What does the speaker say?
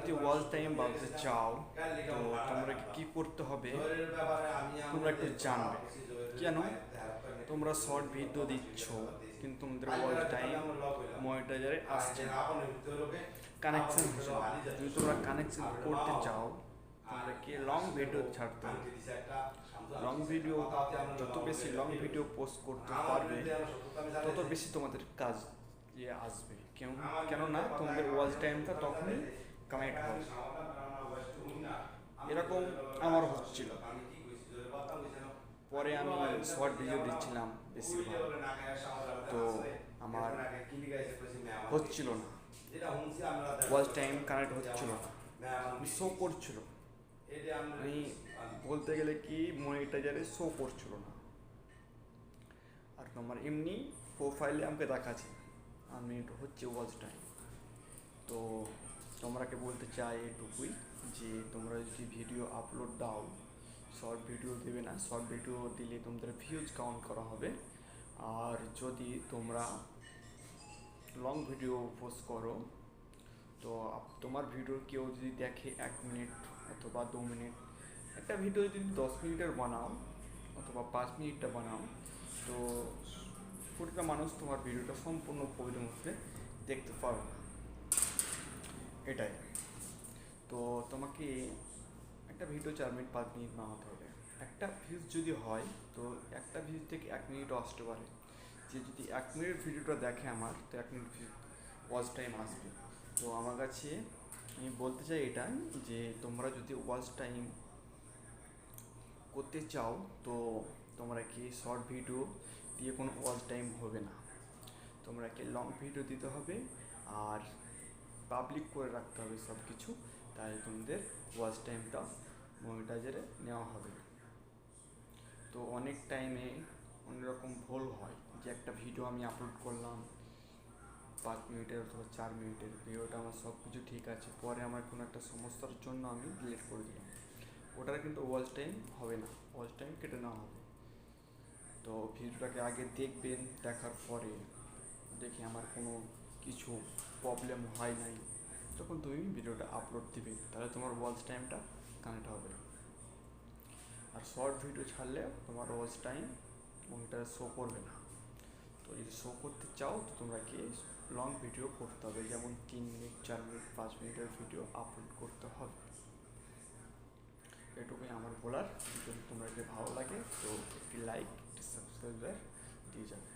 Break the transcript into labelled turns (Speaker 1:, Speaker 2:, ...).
Speaker 1: যদি watch time বাড়াতে চাও তো তোমরা কি করতে হবে, তোমরা একটু জানবে কেন তোমরা শর্ট ভিডিও দিচ্ছ কিন্তু তোমাদের ওয়াচ টাইম মনিটাইজারে আসছে না, কানেকশন হচ্ছে না। যদি তোমরা কানেকশন করতে চাও তোমরা কি লং ভিডিও ছাড়তে হবে। লং ভিডিও যত বেশি লং ভিডিও পোস্ট করতে পারবে তত বেশি তোমাদের কাজ আসবে। কেননা তোমাদের ওয়াচ টাইমটা তখনই কানেক্ট হবে। এরকম আমার হচ্ছিল, পরে আমি শর্ট ভিডিও দিচ্ছিলাম বেশিরভাগ, তো আমার হচ্ছিল না, ওয়াচ টাইম কানেক্ট হচ্ছিল না, শো করছিল। আমি বলতে গেলে কি মনিটাইজারে শো করছিল না। আর তোমার এমনি প্রোফাইলে আমাকে দেখাচ্ছে আনমিনিট হচ্ছে ওয়াচ টাইম। তো তোমরাকে বলতে চাই এটুকুই যে তোমরা যদি ভিডিও আপলোড দাও, শর্ট ভিডিও দেবে না, শর্ট ভিডিও দিলে তোমাদের ভিউজ কাউন্ট করা হবে। আর যদি তোমরা লং ভিডিও পোস্ট করো তো তোমার ভিডিও কেউ যদি দেখে 1 মিনিট অথবা 2 মিনিট, একটা ভিডিও যদি 10 মিনিটের বানাও অথবা 5 মিনিটটা বানাও, তো প্রতিটা মানুষ তোমার ভিডিওটা সম্পূর্ণ পরিমাণে দেখতে পারবে না। এটাই। তো তোমাকে একটা ভিডিও 4 মিনিট 5 মিনিট বানাতে হবে। একটা ভিউজ যদি হয় তো একটা ভিউজ থেকে 1 মিনিটও আসতে পারে। যে যদি 1 মিনিট ভিডিওটা দেখে আমার, তো 1 মিনিট ওয়াচ টাইম আসবে। তো আমার কাছে আমি বলতে চাই এটা যে তোমরা যদি ওয়াচ টাইম করতে চাও তো তোমরা কি শর্ট ভিডিও দিয়ে কোনো ওয়াচ টাইম হবে না, তোমরা কি লং ভিডিও দিতে হবে আর পাবলিক করে রাখতে হবে সব কিছু, তাই তোমাদের ওয়াচ টাইমটা মনিটাইজারে নেওয়া হবে। তো অনেক টাইমে অনেক রকম ভুল হয় যে একটা ভিডিও আমি আপলোড করলাম 5 মিনিটের অথবা 4 মিনিটের ভিডিওটা, আমার সব কিছু ঠিক আছে, পরে আমার কোনো একটা সমস্যার জন্য আমি ডিলিট করে দিলাম, ওটার কিন্তু ওয়াচ টাইম হবে না, ওয়াচ টাইম কেটে নেওয়া হবে। তো ভিডিওটাকে আগে দেখবেন, দেখার পরে দেখি আমার কোনো কিছু প্রবলেম হয় নাই তখন তুমি ভিডিওটা আপলোড দিবে, তাহলে তোমার ওয়াচ টাইমটা কানেক্ট হবে। আর শর্ট ভিডিও ছাড়লে তোমার ওয়াচ টাইম ওইটা শো করবে না। তো যদি শো করতে চাও তো তোমরা কি লং ভিডিও করতে হবে, যেমন 3 মিনিট 4 মিনিট 5 মিনিটের ভিডিও আপলোড করতে হবে। এটুকুই আমার বলার। যদি তোমার ভালো লাগে তো একটি লাইক, একটি সাবস্ক্রাইবার দিয়ে যাবে।